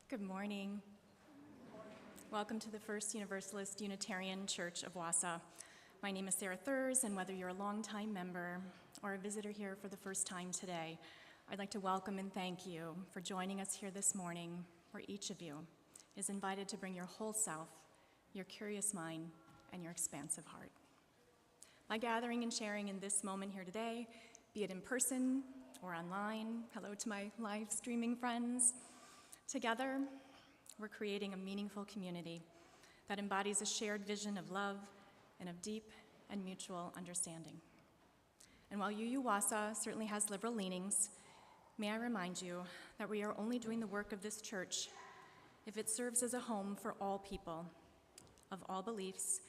Good morning. Welcome to the First Universalist Unitarian Church of Wausau. My name is 𝗟R𝘀𝗃𝗏, and whether you're a longtime member or a visitor here for the first time today, I'd like to welcome and thank you for joining us here this morning, where each of you is invited to bring your whole self, your curious mind, and your expansive heart. By gathering and sharing in this moment here today, be it in person or online, hello to my live streaming friends, together, we're creating a meaningful community that embodies a shared vision of love and of deep and mutual understanding. And while UU Wausau certainly has liberal leanings, may I remind you that we are only doing the work of this church if it serves as a home for all people of all beliefs,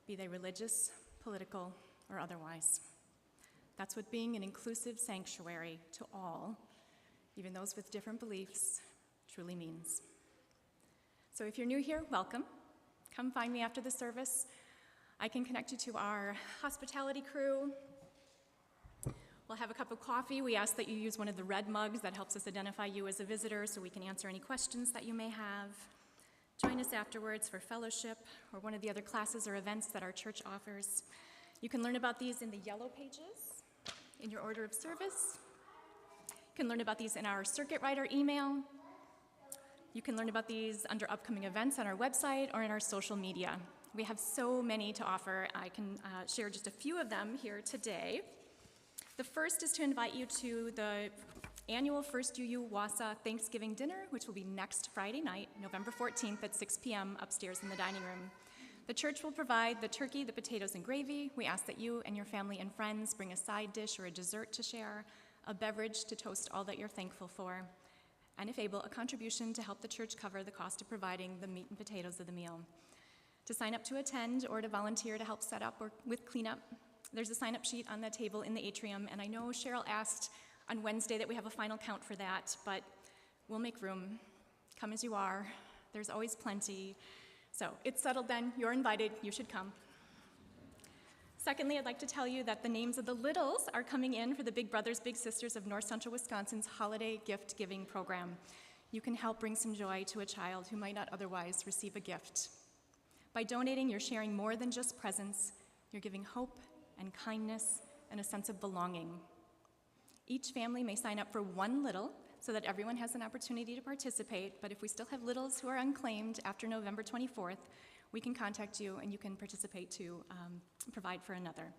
be they religious, political, or otherwise. That's what being an inclusive sanctuary to all, even those with different beliefs, truly means. So if you're new here, welcome. Come find me after the service. I can connect you to our hospitality crew. We'll have a cup of coffee. We ask that you use one of the red mugs that helps us identify you as a visitor so we can answer any questions that you may have. Join us afterwards for fellowship or one of the other classes or events that our church offers. You can learn about these in the yellow pages in your order of service. You can learn about these in our circuit rider email. You can learn about these under upcoming events on our website or in our social media. We have so many to offer. I can share just a few of them here today. The first is to invite you to the annual First UU Wausau Thanksgiving dinner, which will be next Friday night, November 14th at 6 p.m. upstairs in the dining room. The church will provide the turkey, the potatoes, and gravy. We ask that you and your family and friends bring a side dish or a dessert to share, a beverage to toast all that you're thankful for, and if able, a contribution to help the church cover the cost of providing the meat and potatoes of the meal. To sign up to attend or to volunteer to help set up or with cleanup, there's a sign-up sheet on the table in the atrium, and I know Cheryl asked on Wednesday that we have a final count for that, but we'll make room. Come as you are. There's always plenty. So it's settled then. You're invited. You should come. Secondly, I'd like to tell you that the names of the littles are coming in for the Big Brothers Big Sisters of North Central Wisconsin's holiday gift giving program. You can help bring some joy to a child who might not otherwise receive a gift. By donating, you're sharing more than just presents. You're giving hope and kindness and a sense of belonging. Each family may sign up for one little so that everyone has an opportunity to participate, but if we still have littles who are unclaimed after November 24th, we can contact you and you can participate to provide for another.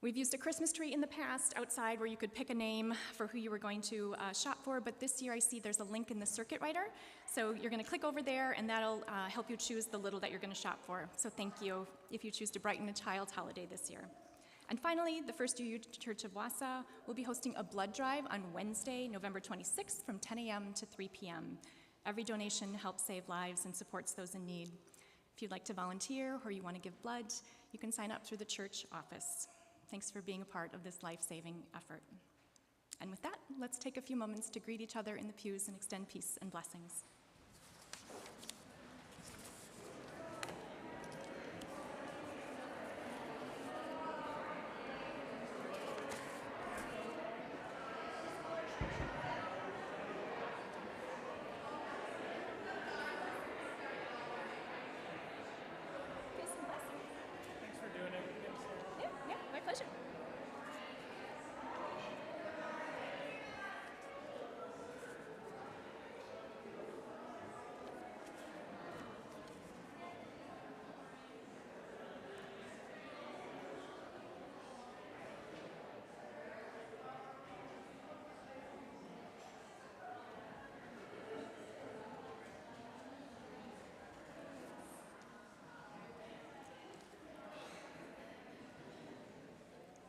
We've used a Christmas tree in the past outside where you could pick a name for who you were going to shop for, but this year I see there's a link in the circuit rider. So you're going to click over there and that'll help you choose the little that you're going to shop for. So thank you if you choose to brighten a child's holiday this year. And finally, the First UU Church of Wausau will be hosting a blood drive on Wednesday, November 26th from 10 a.m. to 3 p.m. Every donation helps save lives and supports those in need. If you'd like to volunteer or you want to give blood, you can sign up through the church office. Thanks for being a part of this life-saving effort. And with that, let's take a few moments to greet each other in the pews and extend peace and blessings.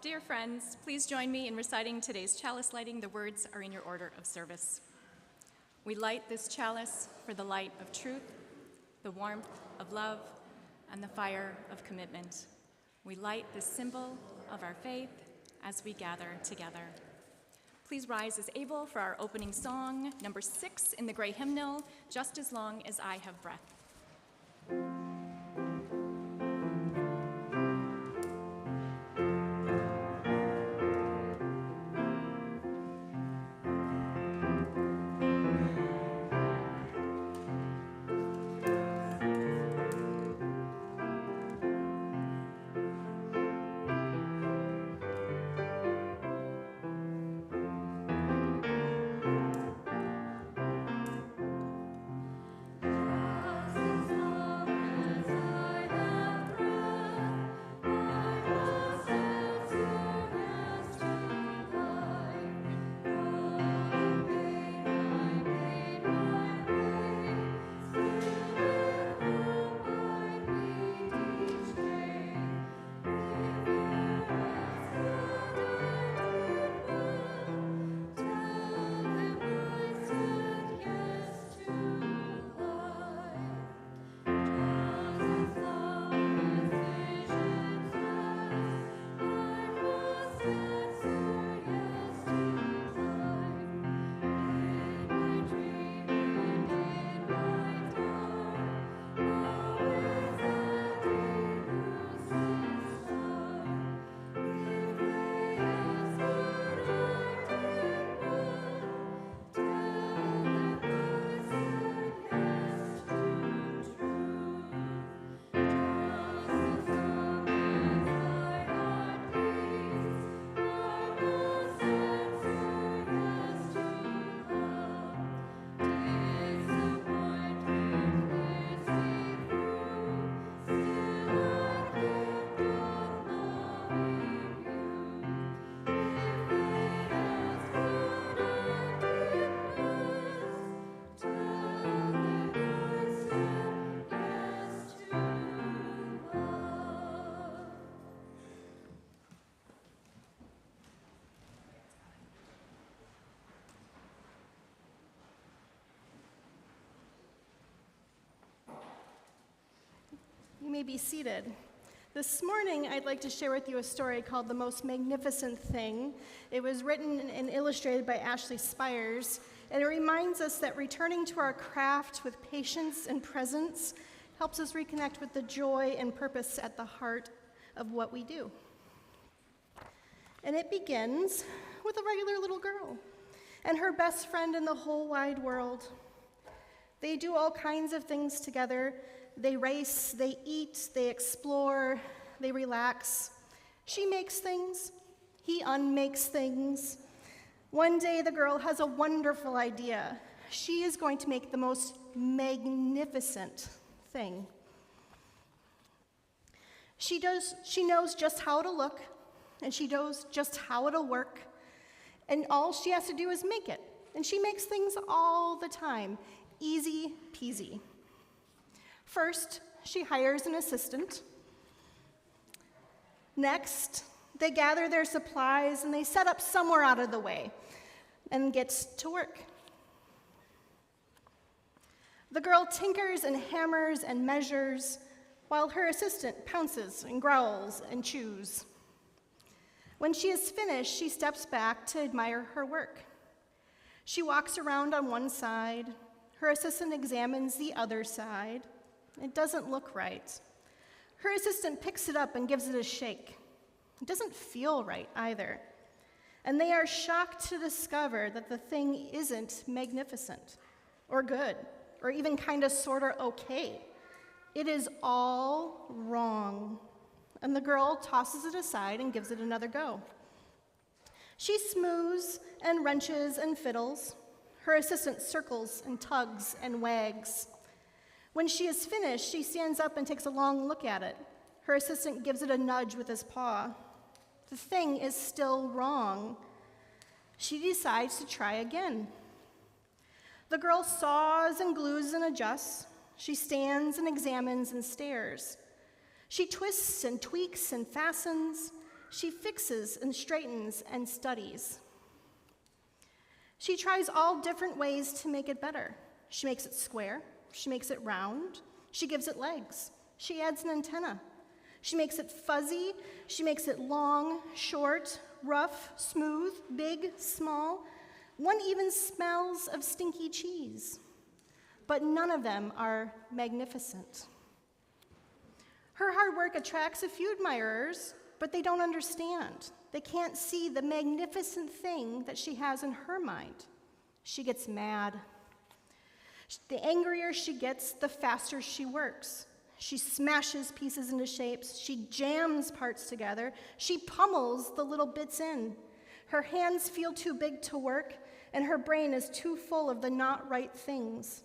Dear friends, please join me in reciting today's chalice lighting. The words are in your order of service. We light this chalice for the light of truth, the warmth of love, and the fire of commitment. We light this symbol of our faith as we gather together. Please rise as able for our opening song, number 6 in the gray hymnal, Just as Long as I Have Breath. may be seated. This morning, I'd like to share with you a story called The Most Magnificent Thing. It was written and illustrated by Ashley Spires, and it reminds us that returning to our craft with patience and presence helps us reconnect with the joy and purpose at the heart of what we do. And it begins with a regular little girl and her best friend in the whole wide world. They do all kinds of things together. They race, they eat, they explore, they relax. She makes things, he unmakes things. One day the girl has a wonderful idea. She is going to make the most magnificent thing. She knows just how it'll look, and she knows just how it'll work, and all she has to do is make it. And she makes things all the time, easy peasy. First, she hires an assistant. Next, they gather their supplies and they set up somewhere out of the way and gets to work. The girl tinkers and hammers and measures while her assistant pounces and growls and chews. When she is finished, she steps back to admire her work. She walks around on one side. Her assistant examines the other side. It doesn't look right. Her assistant picks it up and gives it a shake. It doesn't feel right either. And they are shocked to discover that the thing isn't magnificent or good or even kind of sort of okay. It is all wrong. And the girl tosses it aside and gives it another go. She smooths and wrenches and fiddles. Her assistant circles and tugs and wags. When she is finished, she stands up and takes a long look at it. Her assistant gives it a nudge with his paw. The thing is still wrong. She decides to try again. The girl saws and glues and adjusts. She stands and examines and stares. She twists and tweaks and fastens. She fixes and straightens and studies. She tries all different ways to make it better. She makes it square. She makes it round. She gives it legs. She adds an antenna. She makes it fuzzy. She makes it long, short, rough, smooth, big, small. One even smells of stinky cheese. But none of them are magnificent. Her hard work attracts a few admirers, but they don't understand. They can't see the magnificent thing that she has in her mind. She gets mad. The angrier she gets, the faster she works. She smashes pieces into shapes. She jams parts together. She pummels the little bits in. Her hands feel too big to work, and her brain is too full of the not right things.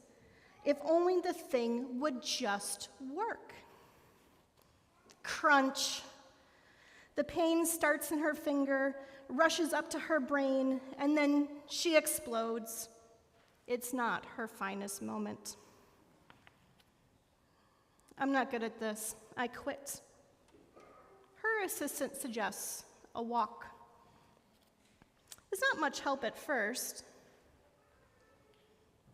If only the thing would just work. Crunch. The pain starts in her finger, rushes up to her brain, and then she explodes. It's not her finest moment. I'm not good at this. I quit. Her assistant suggests a walk. It's not much help at first,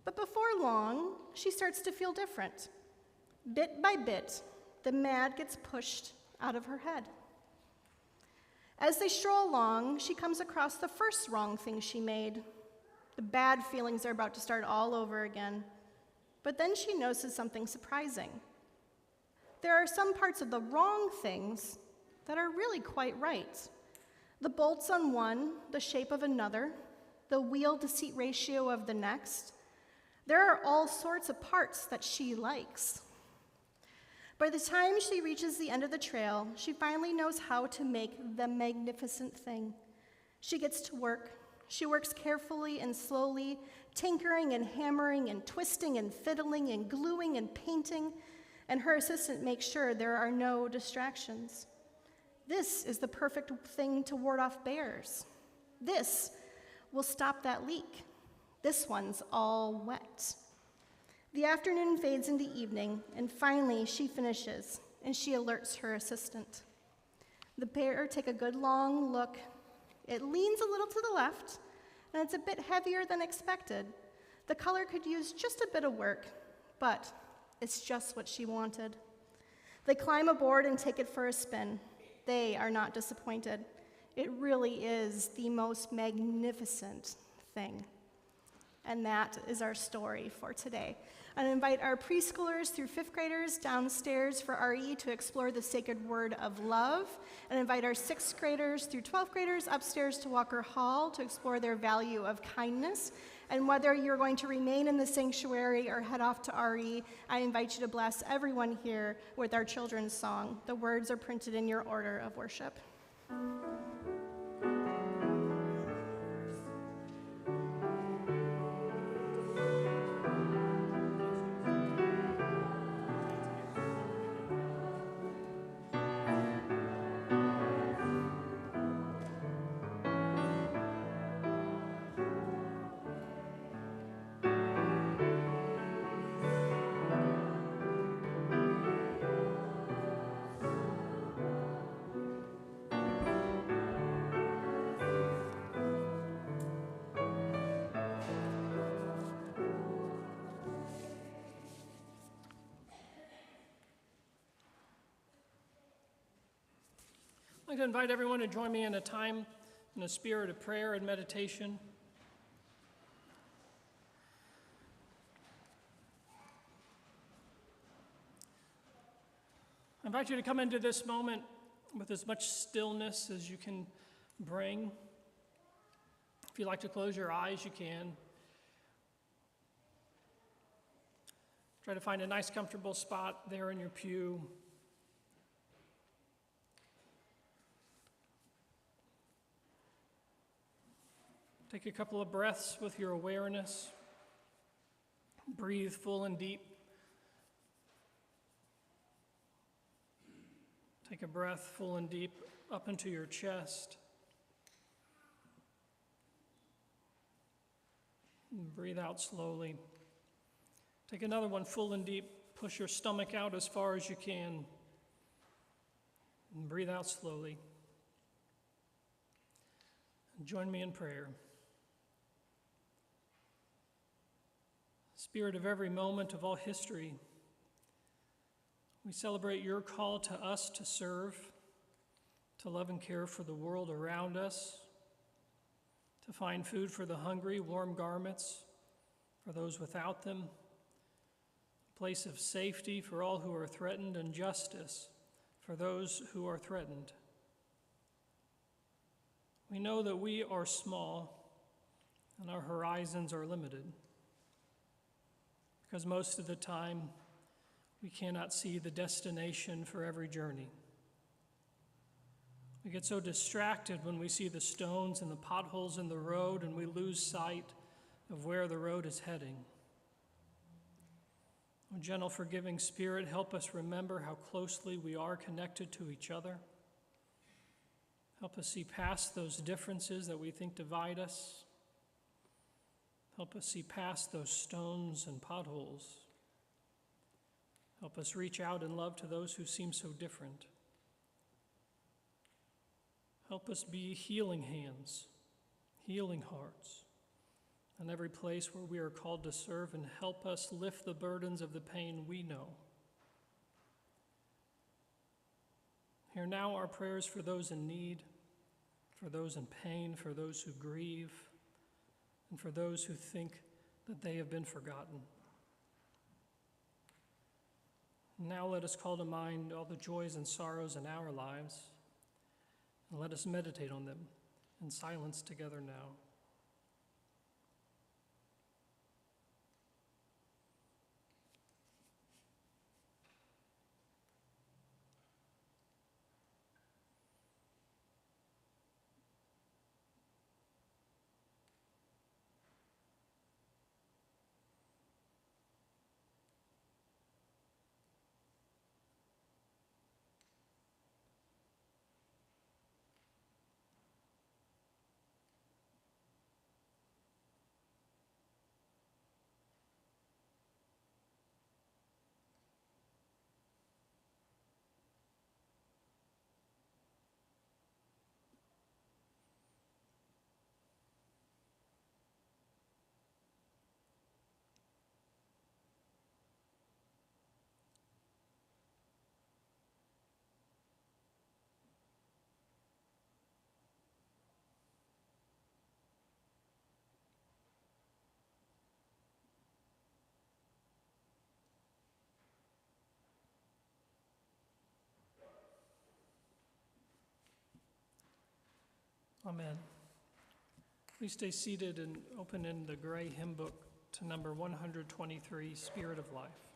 but before long, she starts to feel different. Bit by bit, the mad gets pushed out of her head. As they stroll along, she comes across the first wrong thing she made. The bad feelings are about to start all over again. But then she notices something surprising. There are some parts of the wrong things that are really quite right. The bolts on one, the shape of another, the wheel-to-seat ratio of the next. There are all sorts of parts that she likes. By the time she reaches the end of the trail, she finally knows how to make the magnificent thing. She gets to work. She works carefully and slowly, tinkering and hammering and twisting and fiddling and gluing and painting, and her assistant makes sure there are no distractions. This is the perfect thing to ward off bears. This will stop that leak. This one's all wet. The afternoon fades into evening, and finally she finishes, and she alerts her assistant. The bear takes a good long look. It leans a little to the left, and it's a bit heavier than expected. The color could use just a bit of work, but it's just what she wanted. They climb aboard and take it for a spin. They are not disappointed. It really is the most magnificent thing. And that is our story for today. I invite our preschoolers through fifth graders downstairs for RE to explore the sacred word of love, and invite our sixth graders through 12th graders upstairs to Walker Hall to explore their value of kindness. And whether you're going to remain in the sanctuary or head off to RE, I invite you to bless everyone here with our children's song. The words are printed in your order of worship. I'd like to invite everyone to join me in a time in the spirit of prayer and meditation. I invite you to come into this moment with as much stillness as you can bring. If you'd like to close your eyes, you can. Try to find a nice, comfortable spot there in your pew. Take a couple of breaths with your awareness. Breathe full and deep. Take a breath full and deep up into your chest. And breathe out slowly. Take another one full and deep. Push your stomach out as far as you can. And breathe out slowly. And join me in prayer. Spirit of every moment of all history, we celebrate your call to us to serve, to love and care for the world around us, to find food for the hungry, warm garments for those without them, a place of safety for all who are threatened, and justice for those who are threatened. We know that we are small and our horizons are limited, because most of the time we cannot see the destination for every journey. We get so distracted when we see the stones and the potholes in the road, and we lose sight of where the road is heading. Oh, gentle, forgiving Spirit, help us remember how closely we are connected to each other. Help us see past those differences that we think divide us. Help us see past those stones and potholes. Help us reach out in love to those who seem so different. Help us be healing hands, healing hearts, in every place where we are called to serve, and help us lift the burdens of the pain we know. Hear now our prayers for those in need, for those in pain, for those who grieve, and for those who think that they have been forgotten. Now let us call to mind all the joys and sorrows in our lives, and let us meditate on them in silence together now. Amen. Please stay seated and open in the gray hymn book to number 123, Spirit of Life.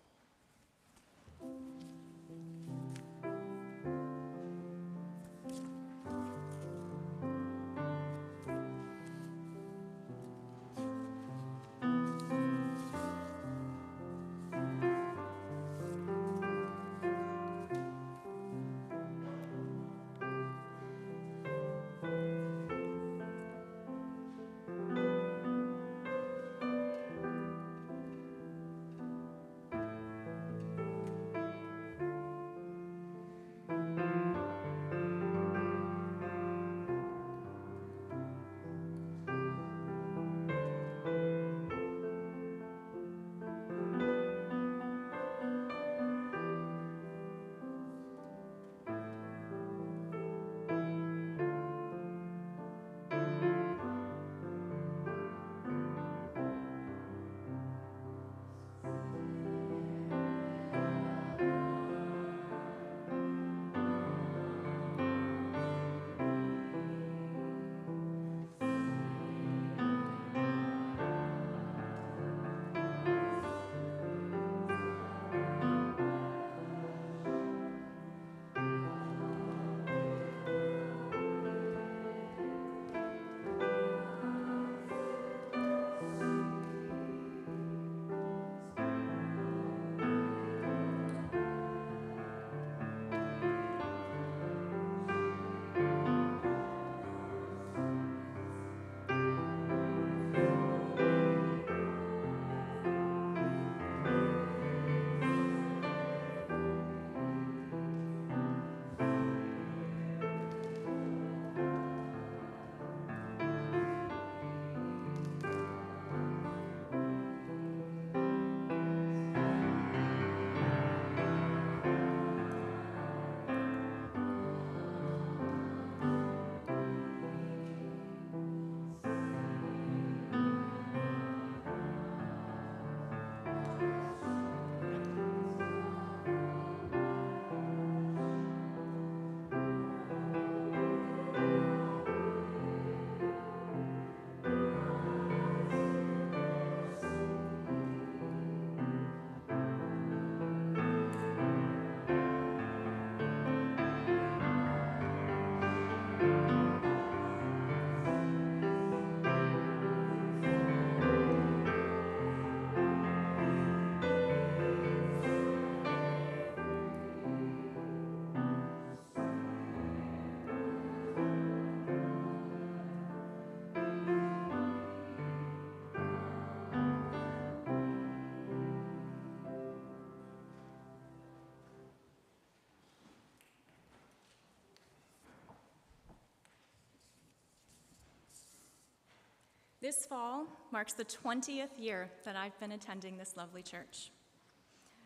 This fall marks the 20th year that I've been attending this lovely church.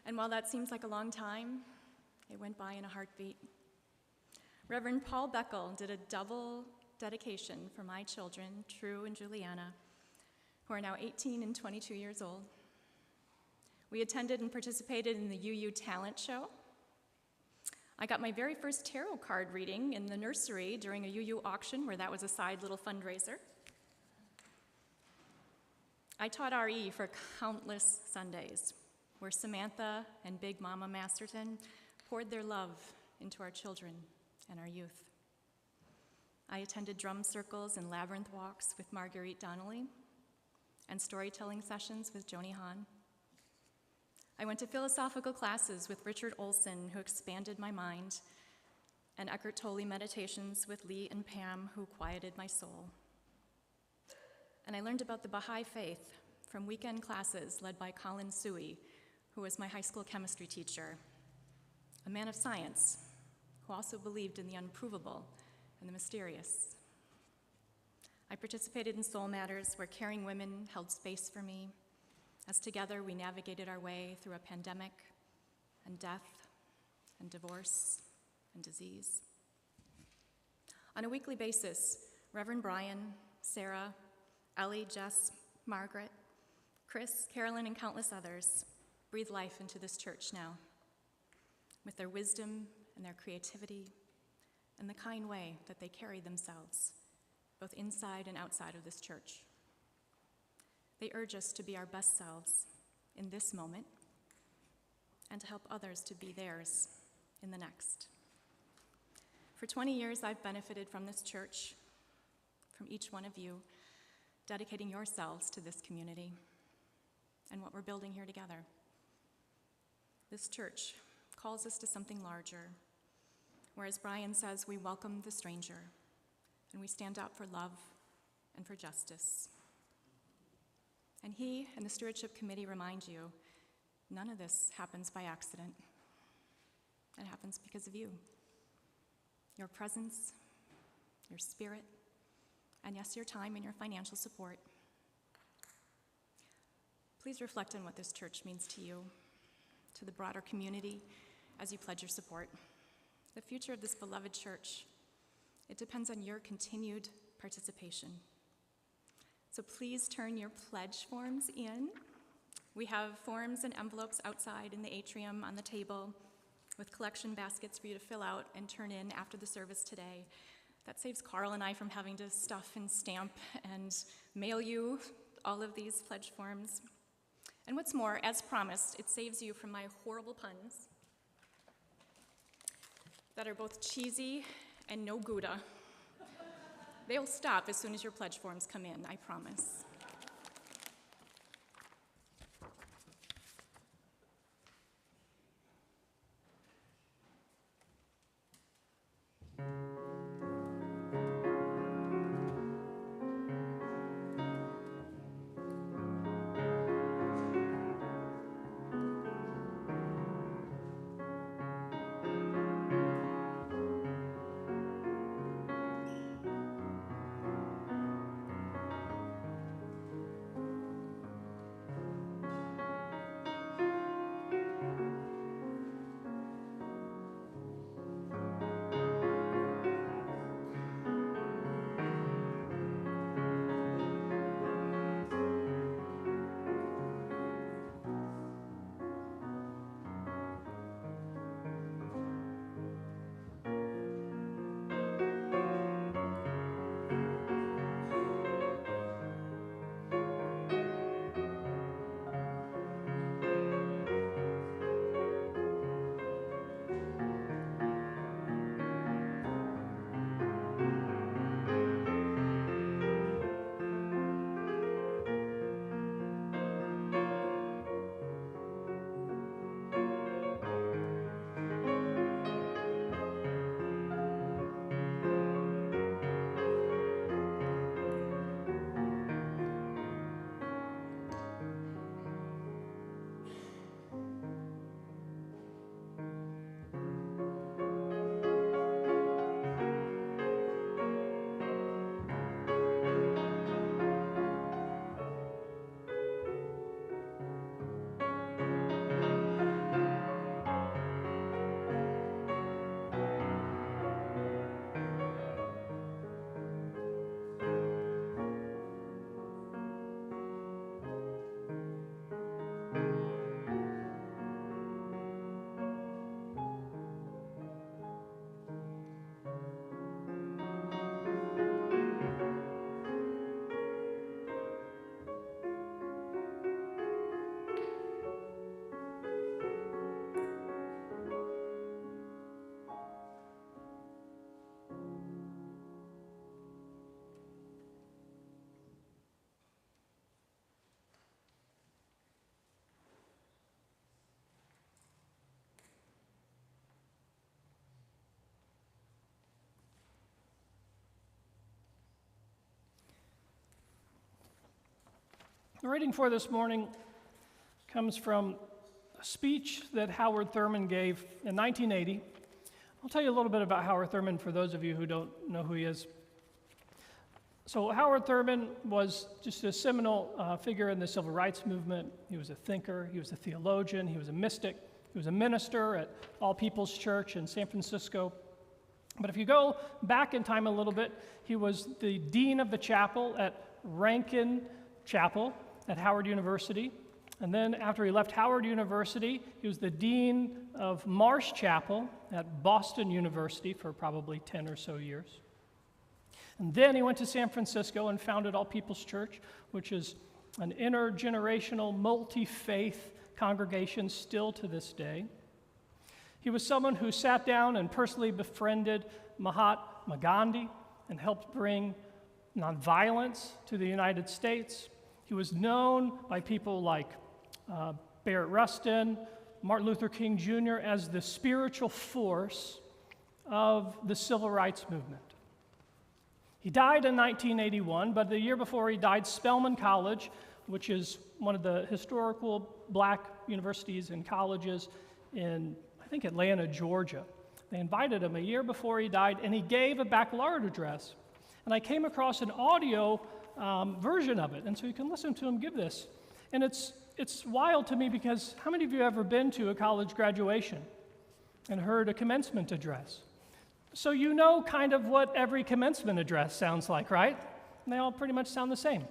And while that seems like a long time, it went by in a heartbeat. Reverend Paul Beckel did a double dedication for my children, True and Juliana, who are now 18 and 22 years old. We attended and participated in the UU talent show. I got my very first tarot card reading in the nursery during a UU auction where that was a side little fundraiser. I taught RE for countless Sundays, where Samantha and Big Mama Masterton poured their love into our children and our youth. I attended drum circles and labyrinth walks with Marguerite Donnelly and storytelling sessions with Joni Hahn. I went to philosophical classes with Richard Olson, who expanded my mind, and Eckhart Tolle meditations with Lee and Pam, who quieted my soul. And I learned about the Baha'i faith from weekend classes led by Colin Suey, who was my high school chemistry teacher, a man of science who also believed in the unprovable and the mysterious. I participated in Soul Matters, where caring women held space for me, as together we navigated our way through a pandemic and death and divorce and disease. On a weekly basis, Reverend Brian, Sarah, Ellie, Jess, Margaret, Chris, Carolyn, and countless others breathe life into this church now with their wisdom and their creativity and the kind way that they carry themselves, both inside and outside of this church. They urge us to be our best selves in this moment and to help others to be theirs in the next. For 20 years, I've benefited from this church, from each one of you, dedicating yourselves to this community and what we're building here together. This church calls us to something larger, where, as Brian says, we welcome the stranger and we stand up for love and for justice. And he and the Stewardship Committee remind you, none of this happens by accident. It happens because of you. Your presence, your spirit, and yes, your time and your financial support. Please reflect on what this church means to you, to the broader community, as you pledge your support. The future of this beloved church, it depends on your continued participation. So please turn your pledge forms in. We have forms and envelopes outside in the atrium on the table with collection baskets for you to fill out and turn in after the service today. That saves Carl and I from having to stuff and stamp and mail you all of these pledge forms. And what's more, as promised, it saves you from my horrible puns that are both cheesy and no Gouda. They'll stop as soon as your pledge forms come in, I promise. The reading for this morning comes from a speech that Howard Thurman gave in 1980. I'll tell you a little bit about Howard Thurman for those of you who don't know who he is. So Howard Thurman was just a seminal figure in the civil rights movement. He was a thinker, he was a theologian, he was a mystic, he was a minister at All People's Church in San Francisco. But if you go back in time a little bit, he was the dean of the chapel at Rankin Chapel at Howard University. And then after he left Howard University, he was the dean of Marsh Chapel at Boston University for probably 10 or so years. And then he went to San Francisco and founded All People's Church, which is an intergenerational, multi-faith congregation still to this day. He was someone who sat down and personally befriended Mahatma Gandhi and helped bring nonviolence to the United States. He was known by people like Barrett Rustin, Martin Luther King Jr. as the spiritual force of the civil rights movement. He died in 1981, but the year before he died, Spelman College, which is one of the historical black universities and colleges in, I think, Atlanta, Georgia. They invited him a year before he died, and he gave a baccalaureate address. And I came across an audio version of it, and so you can listen to him give this. And it's wild to me because how many of you have ever been to a college graduation and heard a commencement address? So you know kind of what every commencement address sounds like, right? And they all pretty much sound the same.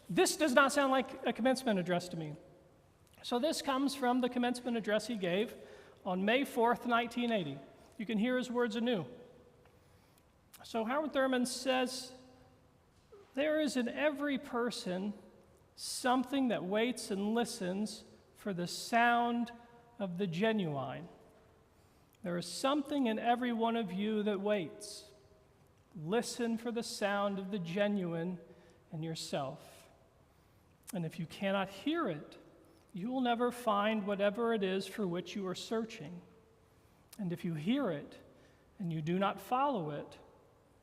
This does not sound like a commencement address to me. So this comes from the commencement address he gave on May 4th, 1980. You can hear his words anew. So Howard Thurman says, "There is in every person something that waits and listens for the sound of the genuine. There is something in every one of you that waits. Listen for the sound of the genuine in yourself. And if you cannot hear it, you will never find whatever it is for which you are searching. And if you hear it and you do not follow it,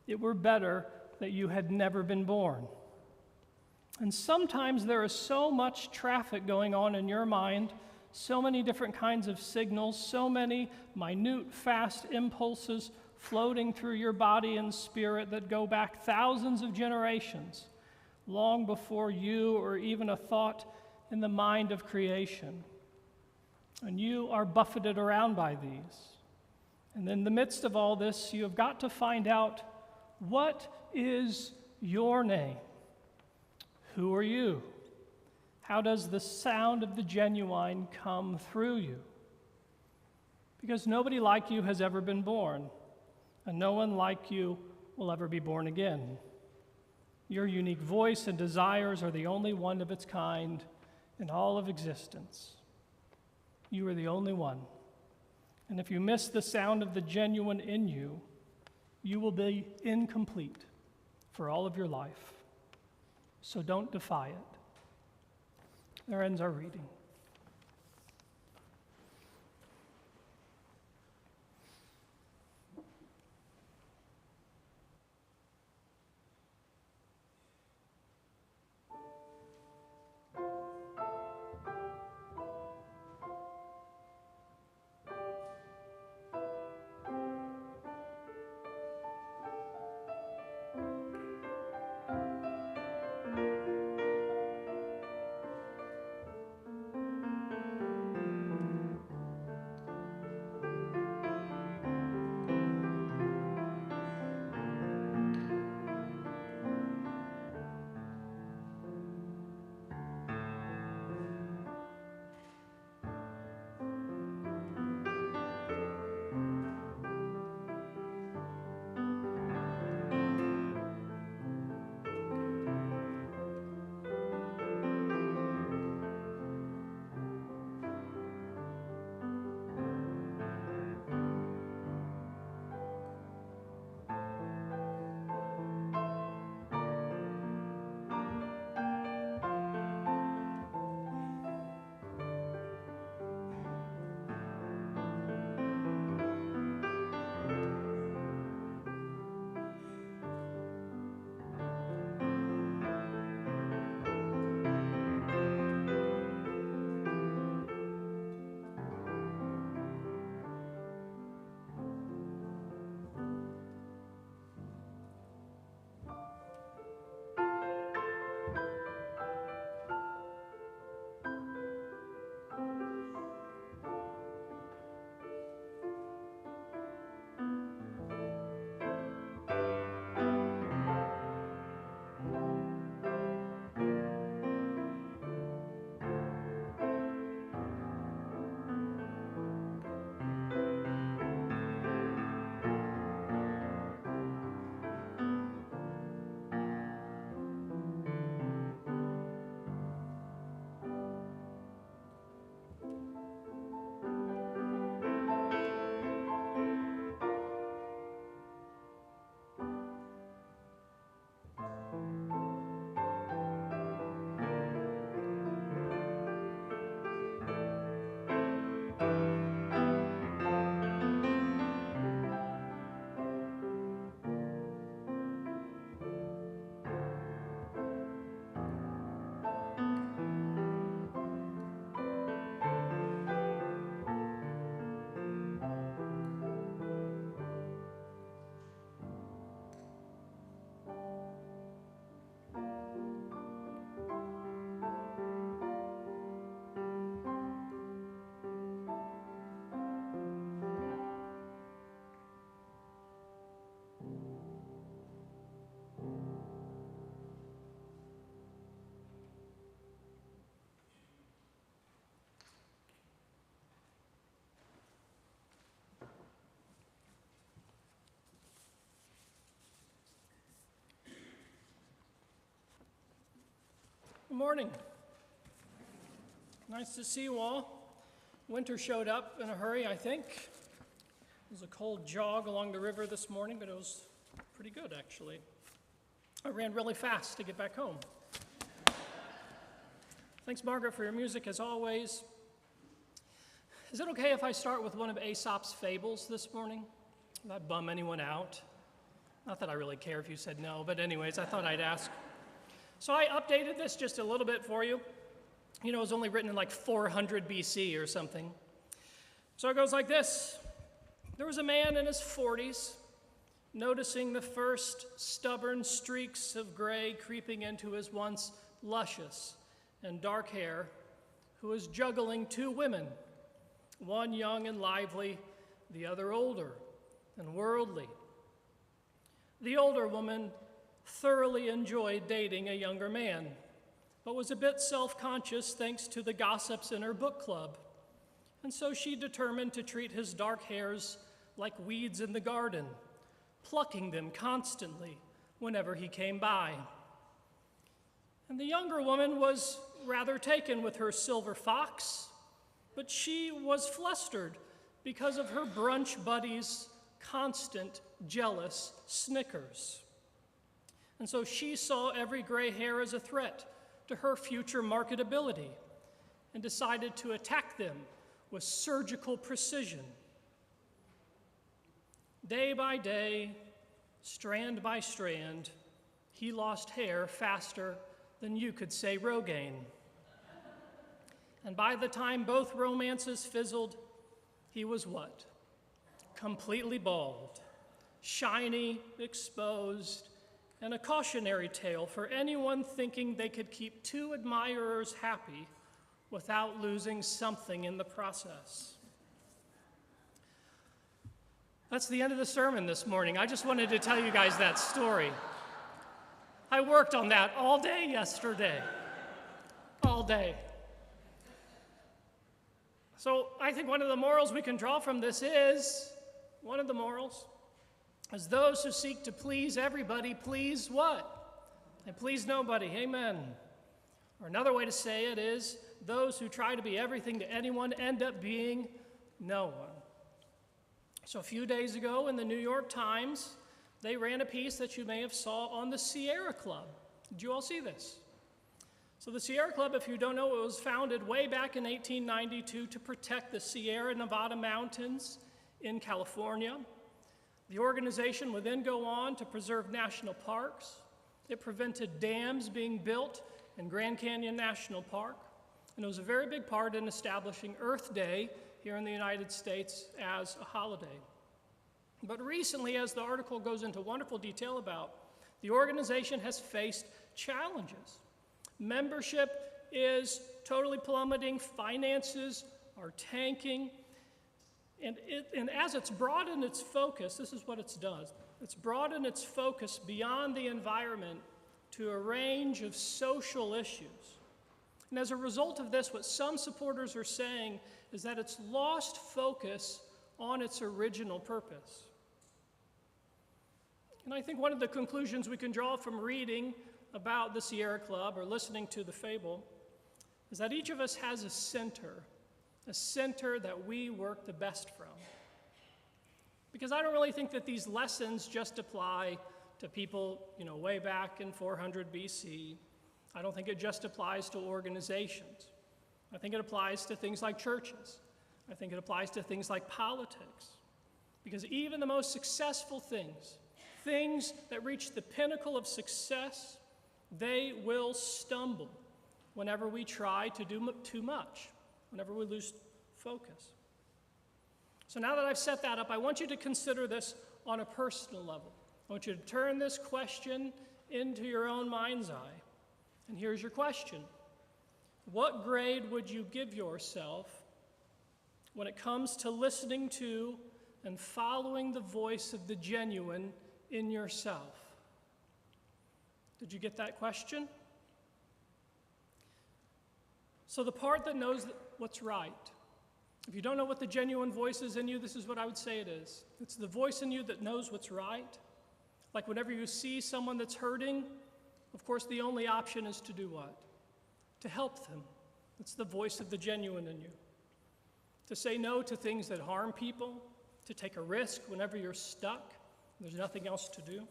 it were better that you had never been born." And sometimes there is so much traffic going on in your mind, so many different kinds of signals, so many minute, fast impulses floating through your body and spirit that go back thousands of generations, long before you or even a thought in the mind of creation. And you are buffeted around by these. And in the midst of all this, you have got to find out, what is your name? Who are you? How does the sound of the genuine come through you? Because nobody like you has ever been born, and no one like you will ever be born again. Your unique voice and desires are the only one of its kind in all of existence. You are the only one. And if you miss the sound of the genuine in you, you will be incomplete for all of your life. So don't defy it. There ends our reading. Good morning. Nice to see you all. Winter showed up in a hurry, I think. It was a cold jog along the river this morning, but it was pretty good, actually. I ran really fast to get back home. Thanks, Margaret, for your music, as always. Is it okay if I start with one of Aesop's fables this morning? Will that bum anyone out? Not that I really care if you said no, but anyways, I thought I'd ask. So I updated this just a little bit for you. You know, it was only written in like 400 BC or something. So it goes like this. There was a man in his 40s, noticing the first stubborn streaks of gray creeping into his once luscious and dark hair, who was juggling two women, one young and lively, the other older and worldly. The older woman thoroughly enjoyed dating a younger man, but was a bit self-conscious thanks to the gossips in her book club. And so she determined to treat his dark hairs like weeds in the garden, plucking them constantly whenever he came by. And the younger woman was rather taken with her silver fox, but she was flustered because of her brunch buddy's constant jealous snickers. And so she saw every gray hair as a threat to her future marketability and decided to attack them with surgical precision. Day by day, strand by strand, he lost hair faster than you could say Rogaine. And by the time both romances fizzled, he was what? Completely bald, shiny, exposed, and a cautionary tale for anyone thinking they could keep two admirers happy without losing something in the process. That's the end of the sermon this morning. I just wanted to tell you guys that story. I worked on that all day yesterday. All day. So I think one of the morals we can draw from this is, those who seek to please everybody, please what? And please nobody, amen. Or another way to say it is, those who try to be everything to anyone end up being no one. So a few days ago in the New York Times, they ran a piece that you may have saw on the 𝗟RA Club. Did you all see this? So the 𝗟RA Club, if you don't know, it was founded way back in 1892 to protect the Sierra Nevada mountains in California. The organization would then go on to preserve national parks. It prevented dams being built in Grand Canyon National Park. And it was a very big part in establishing Earth Day here in the United States as a holiday. But recently, as the article goes into wonderful detail about, the organization has faced challenges. Membership is totally plummeting, finances are tanking, and as it's broadened its focus, this is what it's done. It's broadened its focus beyond the environment to a range of social issues. And as a result of this, what some supporters are saying is that it's lost focus on its original purpose. And I think one of the conclusions we can draw from reading about the 𝗟RA Club or listening to the fable is that each of us has a center that we work the best from. Because I don't really think that these lessons just apply to people, way back in 400 BC. I don't think it just applies to organizations. I think it applies to things like churches. I think it applies to things like politics. Because even the most successful things that reach the pinnacle of success, they will stumble whenever we try to do too much, whenever we lose focus. So now that I've set that up, I want you to consider this on a personal level. I want you to turn this question into your own mind's eye. And here's your question. What grade would you give yourself when it comes to listening to and following the voice of the genuine in yourself? Did you get that question? So the part that knows what's right. If you don't know what the genuine voice is in you, this is what I would say it is. It's the voice in you that knows what's right. Like whenever you see someone that's hurting, of course the only option is to do what? to help them. It's the voice of the genuine in you. To say no to things that harm people, to take a risk whenever you're stuck, and there's nothing else to do.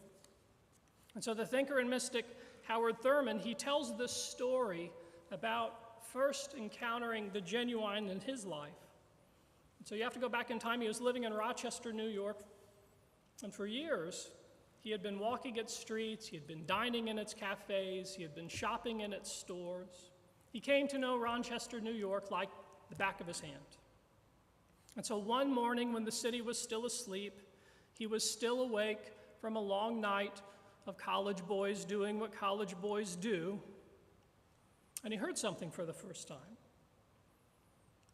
And so the thinker and mystic 𝗟𝘀𝘁𝗺, he tells this story about first encountering the genuine in his life. And so you have to go back in time. He was living in Rochester, New York, and for years, he had been walking its streets, he had been dining in its cafes, he had been shopping in its stores. He came to know Rochester, New York like the back of his hand. And so one morning when the city was still asleep, he was still awake from a long night of college boys doing what college boys do, and he heard something for the first time,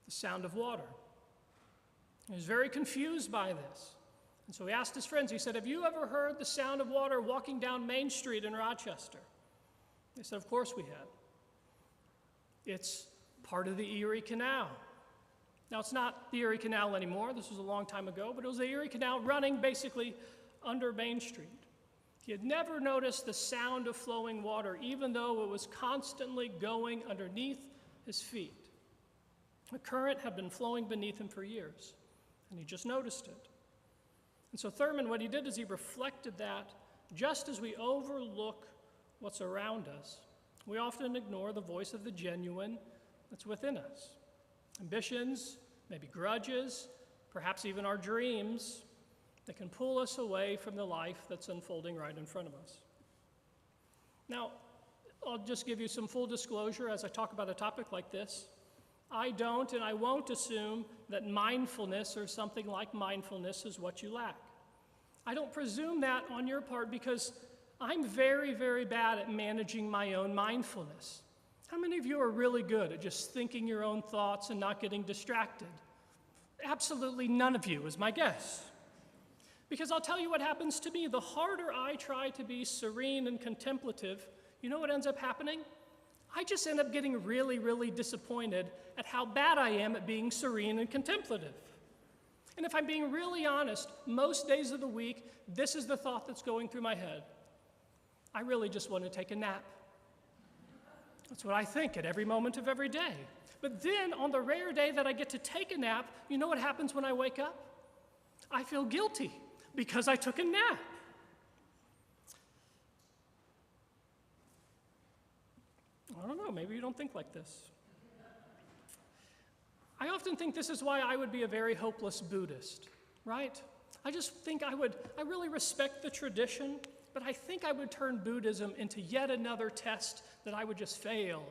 the sound of water. He was very confused by this. And so he asked his friends, he said, "Have you ever heard the sound of water walking down Main Street in Rochester?" They said, "Of course we have. It's part of the Erie Canal." Now, it's not the Erie Canal anymore. This was a long time ago, but it was the Erie Canal running basically under Main Street. He had never noticed the sound of flowing water, even though it was constantly going underneath his feet. The current had been flowing beneath him for years, and he just noticed it. And so 𝗟𝘀𝗺, what he did is he reflected that just as we overlook what's around us, we often ignore the voice of the genuine that's within us. Ambitions, maybe grudges, perhaps even our dreams, that can pull us away from the life that's unfolding right in front of us. Now, I'll just give you some full disclosure as I talk about a topic like this. I don't and I won't assume that mindfulness or something like mindfulness is what you lack. I don't presume that on your part because I'm very, very bad at managing my own mindfulness. How many of you are really good at just thinking your own thoughts and not getting distracted? Absolutely none of you is my guess. Because I'll tell you what happens to me. The harder I try to be serene and contemplative, you know what ends up happening? I just end up getting really, really disappointed at how bad I am at being serene and contemplative. And if I'm being really honest, most days of the week, this is the thought that's going through my head. I really just want to take a nap. That's what I think at every moment of every day. But then on the rare day that I get to take a nap, you know what happens when I wake up? I feel guilty because I took a nap. I don't know, maybe you don't think like this. I often think this is why I would be a very hopeless Buddhist, right? I just think I really respect the tradition, but I think I would turn Buddhism into yet another test that I would just fail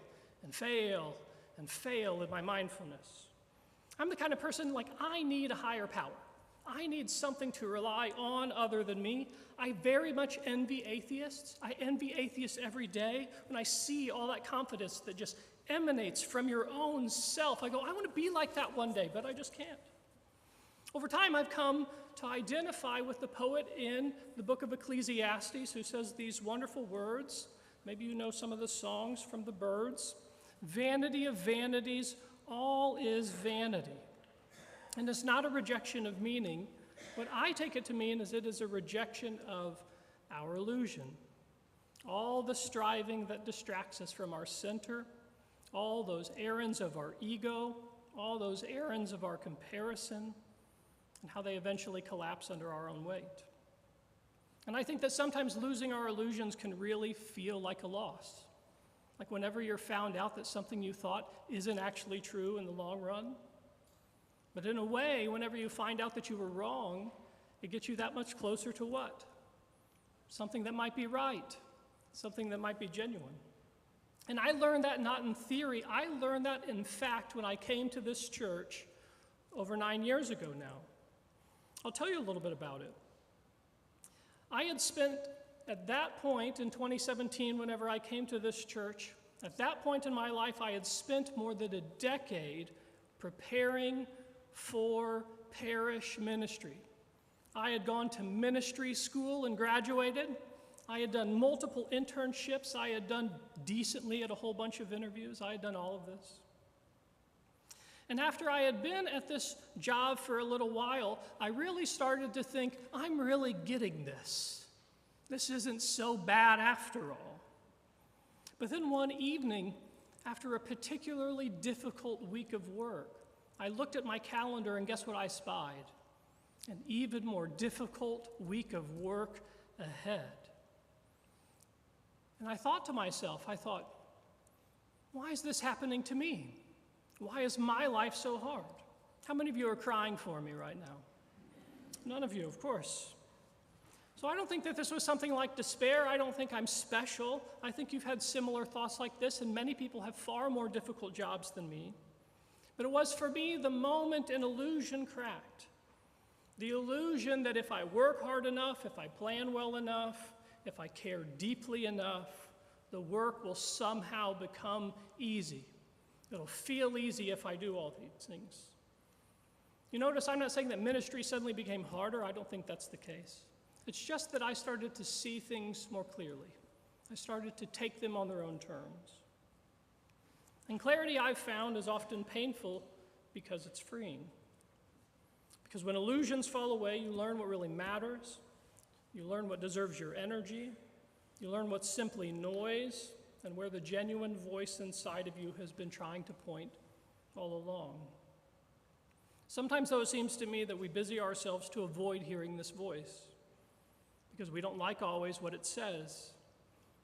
and fail and fail in my mindfulness. I'm the kind of person like I need a higher power. I need something to rely on other than me. I very much envy atheists. I envy atheists every day when I see all that confidence that just emanates from your own self. I go, I want to be like that one day, but I just can't. Over time, I've come to identify with the poet in the book of Ecclesiastes who says these wonderful words. Maybe you know some of the songs from the Byrds. Vanity of vanities, all is vanity. And it's not a rejection of meaning. What I take it to mean is it is a rejection of our illusion. All the striving that distracts us from our center, all those errands of our ego, all those errands of our comparison, and how they eventually collapse under our own weight. And I think that sometimes losing our illusions can really feel like a loss. Like whenever you're found out that something you thought isn't actually true in the long run. But in a way, whenever you find out that you were wrong, it gets you that much closer to what? Something that might be right, something that might be genuine. And I learned that not in theory, I learned that in fact when I came to this church over 9 years ago now. I'll tell you a little bit about it. I had spent, at that point in 2017, whenever I came to this church, at that point in my life, I had spent more than a decade preparing for parish ministry. I had gone to ministry school and graduated. I had done multiple internships. I had done decently at a whole bunch of interviews. I had done all of this. And after I had been at this job for a little while, I really started to think, I'm really getting this. This isn't so bad after all. But then one evening, after a particularly difficult week of work, I looked at my calendar and guess what I spied? An even more difficult week of work ahead. And I thought to myself, why is this happening to me? Why is my life so hard? How many of you are crying for me right now? None of you, of course. So I don't think that this was something like despair. I don't think I'm special. I think you've had similar thoughts like this, and many people have far more difficult jobs than me. But it was for me the moment an illusion cracked. The illusion that if I work hard enough, if I plan well enough, if I care deeply enough, the work will somehow become easy. It'll feel easy if I do all these things. You notice I'm not saying that ministry suddenly became harder. I don't think that's the case. It's just that I started to see things more clearly. I started to take them on their own terms. And clarity, I've found, is often painful because it's freeing. Because when illusions fall away, you learn what really matters. You learn what deserves your energy. You learn what's simply noise and where the genuine voice inside of you has been trying to point all along. Sometimes, though, it seems to me that we busy ourselves to avoid hearing this voice because we don't like always what it says,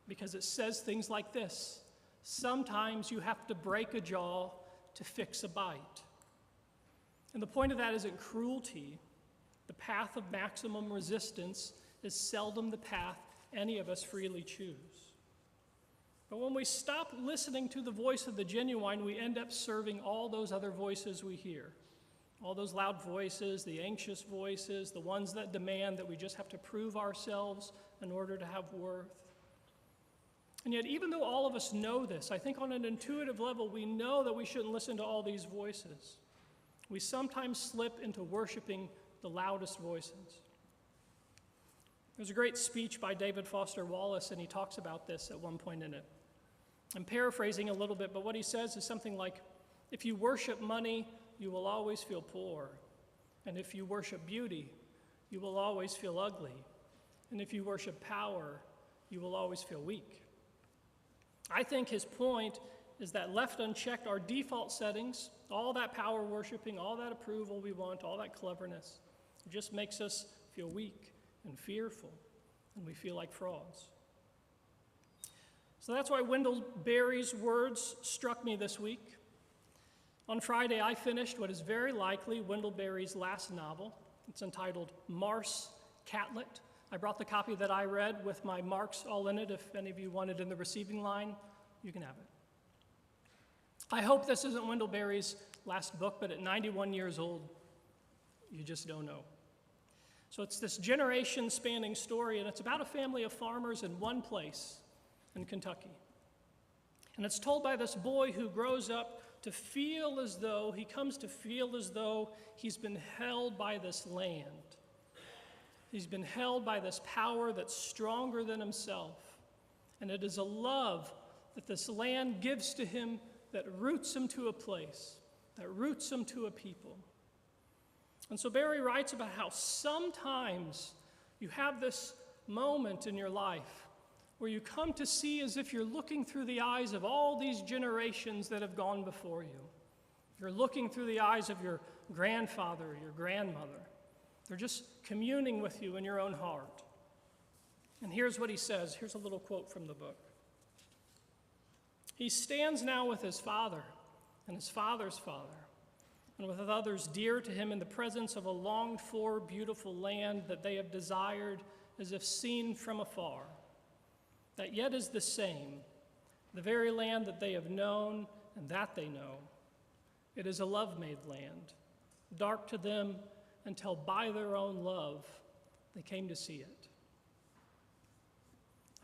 because it says things like this: sometimes you have to break a jaw to fix a bite. And the point of that isn't cruelty. The path of maximum resistance is seldom the path any of us freely choose. But when we stop listening to the voice of the genuine, we end up serving all those other voices we hear. All those loud voices, the anxious voices, the ones that demand that we just have to prove ourselves in order to have worth. And yet, even though all of us know this, I think on an intuitive level, we know that we shouldn't listen to all these voices. We sometimes slip into worshiping the loudest voices. There's a great speech by David Foster Wallace, and he talks about this at one point in it. I'm paraphrasing a little bit, but what he says is something like, if you worship money, you will always feel poor. And if you worship beauty, you will always feel ugly. And if you worship power, you will always feel weak. I think his point is that left unchecked, our default settings, all that power worshiping, all that approval we want, all that cleverness, it just makes us feel weak and fearful, and we feel like frauds. So that's why Wendell Berry's words struck me this week. On Friday, I finished what is very likely Wendell Berry's last novel. It's entitled 𝗦𝗫𝗀𝗃. I brought the copy that I read with my marks all in it. If any of you want it in the receiving line, you can have it. I hope this isn't Wendell Berry's last book, but at 91 years old, you just don't know. So it's this generation-spanning story, and it's about a family of farmers in one place in Kentucky. And it's told by this boy who grows up to feel as though, he comes to feel as though he's been held by this land. He's been held by this power that's stronger than himself. And it is a love that this land gives to him that roots him to a place, that roots him to a people. And so Berry writes about how sometimes you have this moment in your life where you come to see as if you're looking through the eyes of all these generations that have gone before you. You're looking through the eyes of your grandfather, your grandmother. They're just communing with you in your own heart. And here's what he says. Here's a little quote from the book. He stands now with his father and his father's father, and with others dear to him in the presence of a longed-for beautiful land that they have desired as if seen from afar, that yet is the same, the very land that they have known and that they know. It is a love-made land, dark to them until by their own love they came to see it.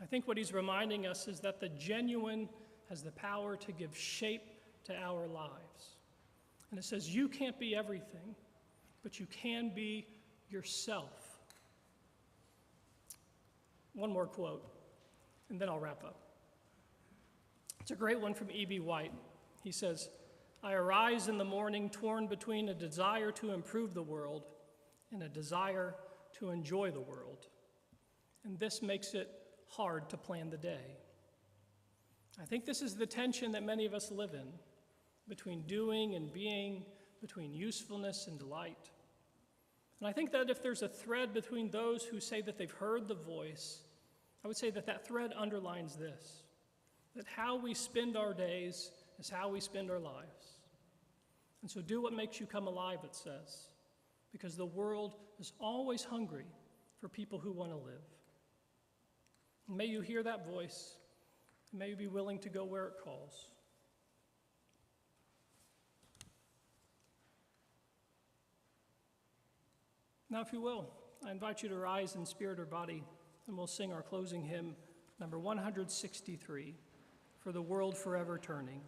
I think what he's reminding us is that the genuine has the power to give shape to our lives. And it says you can't be everything, but you can be yourself. One more quote, and then I'll wrap up. It's a great one from E.B. White. He says, I arise in the morning torn between a desire to improve the world and a desire to enjoy the world. And this makes it hard to plan the day. I think this is the tension that many of us live in, between doing and being, between usefulness and delight. And I think that if there's a thread between those who say that they've heard the voice, I would say that that thread underlines this, that how we spend our days is how we spend our lives. And so do what makes you come alive, it says, because the world is always hungry for people who want to live. And may you hear that voice, and may you be willing to go where it calls. Now, if you will, I invite you to rise in spirit or body, and we'll sing our closing hymn, number 163, For the World Forever Turning.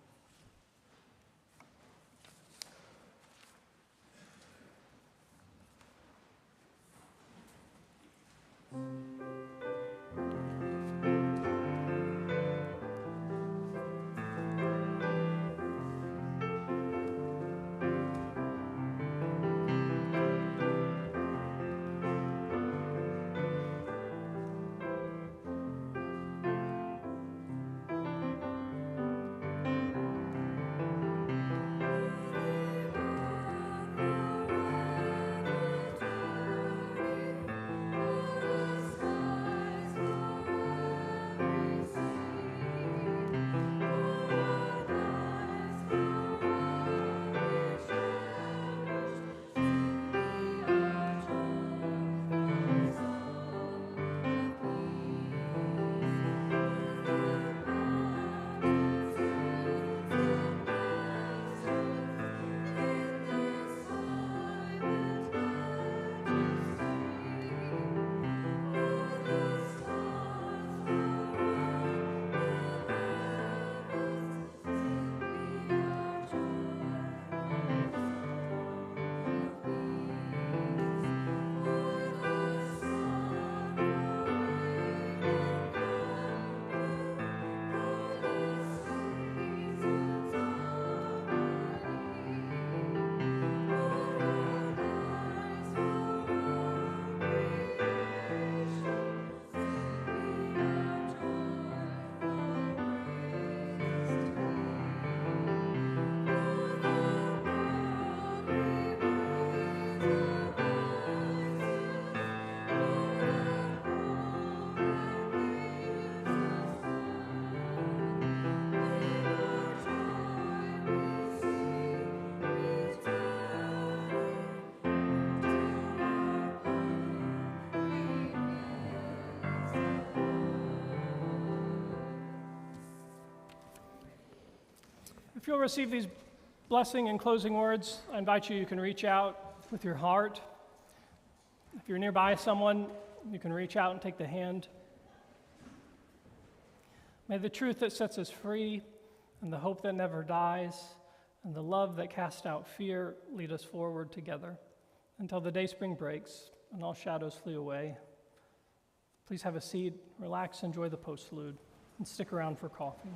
If you'll receive these blessing and closing words, I invite you can reach out with your heart. If you're nearby someone, you can reach out and take the hand. May the truth that sets us free and the hope that never dies and the love that casts out fear lead us forward together until the day spring breaks and all shadows flee away. Please have a seat, relax, enjoy the postlude, and stick around for coffee.